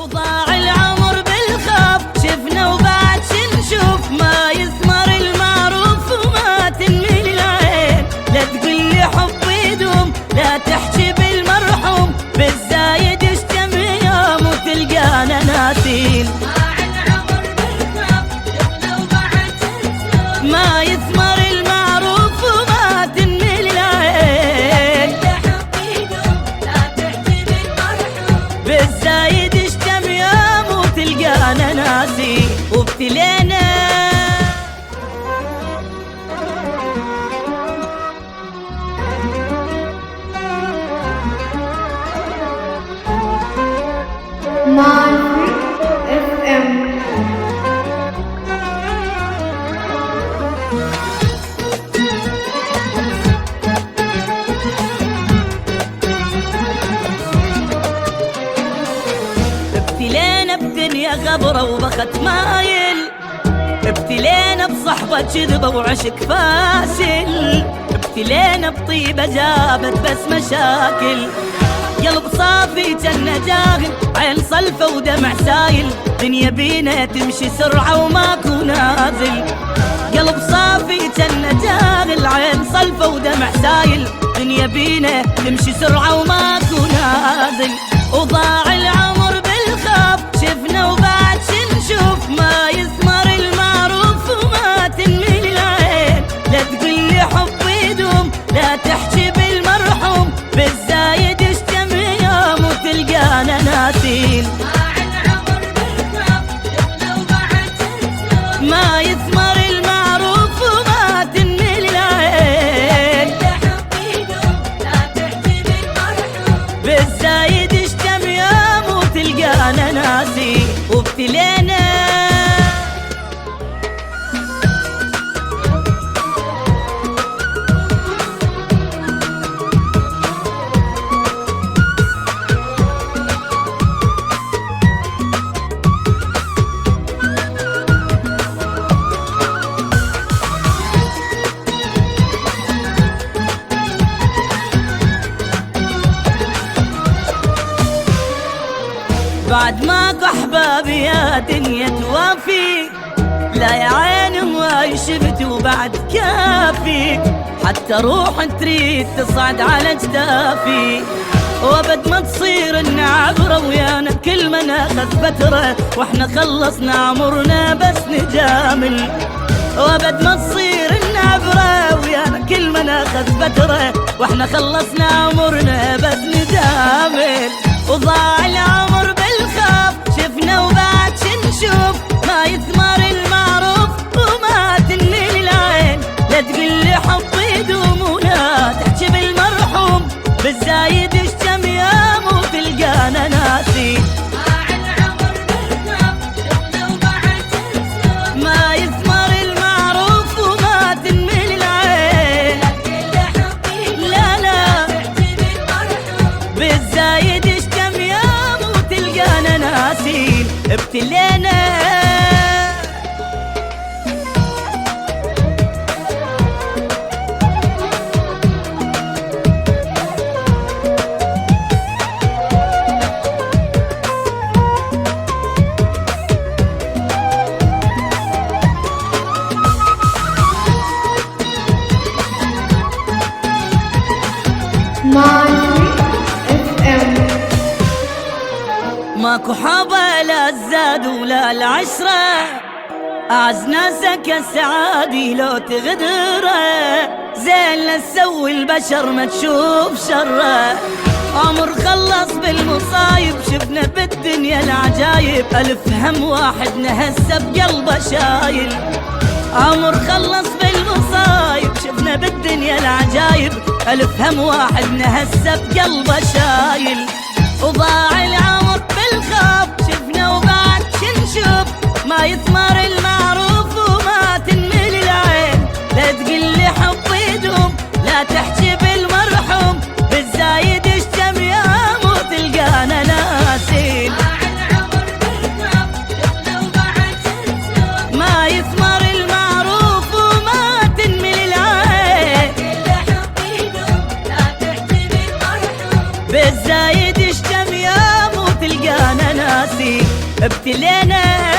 وضاع العمر بالخاف، شفنا وبعد شنشوف، ما يثمر المعروف وما تنمي العين. لا تقول لي حب يدوم، لا تحكي بالمرحوم، بالزايد اشتم يوم وتلقانا ناسين. ما يثمر المعروف وما تنمي العين. بالزايد اشتم يوم وتلقانا ناسين. وابتلينا ابتلينا بدنيا غبرة وبخت مايل، ابتلينا بصحبة كذبة وعشق فاشل، ابتلينا بطيبة جابت بس مشاكل. قلب صافي جنة جاهل، عين صلفة ودمع سايل، دنيا بينا تمشي سرعة وماكو نازل. قلب صافي جنة جاهل، عين صلفة ودمع سايل، دنيا بينا تمشي سرعة وماكو نازل. وضاع العمر بالخاف، شفنا وبعد شنشوف، ما يثمر المعروف وما تنمي العين. لا تقول لي حب يدوم، لا تحكي بالمرحوم، بالزايد اشتم يوم وتلقانا ناسين. ما يثمر المعروف وما تنمي العين. بالزايد اشتم يوم وتلقانا ناسين. وابتلينا بعد ماكو احبابي يا دنيا توافي، لا يا عيني ما شفت وبعد كافي، حتى روح تريد تصعد على جدافي. وابد ما تصير النعبرة ويانا، كل ما ناخذ فترة واحنا خلصنا عمرنا بس نجامل. وابد ما تصير النعبرة ويانا، كل ما ناخذ فترة واحنا خلصنا عمرنا بس نجامل. وضاع العمر بالخاف، شفنا وبعد شنشوف، ما يثمر المعروف وما تنمي العين. لا تقول لي حب يدوم، ولا تحكي بالمرحوم، بالزايد اشتم يوم وتلقانا ناسين. ما يثمر المعروف وما تنمي العين. لا لا بالزايد اشتم يوم وتلقانا ناسين. ابتلينا ماكو حابة لا الزاد ولا العشرة، أعز ناسك السعادي لو تغدره، زين لا تسوي البشر ما تشوف شره. عمر خلص بالمصايب، شفنا بالدنيا العجايب، ألف هم واحد نهسه بقلبه شايل. عمر خلص بالمصايب، شفنا بالدنيا العجايب، ألف هم واحد نهسه بقلبه شايل. وضاع العمر بالخاف، شفنا وبعد شنشوف، ما يثمر المعروف وما تنمي العين. لا تقول لي حب يدوم، لا تحكي بالمرحوم، بالزايد اشتم يوم وتلقانا ناسين. ما يثمر المعروف وما تنمي العين. بالزايد اشتم يوم وتلقانا ناسين. ابتلينا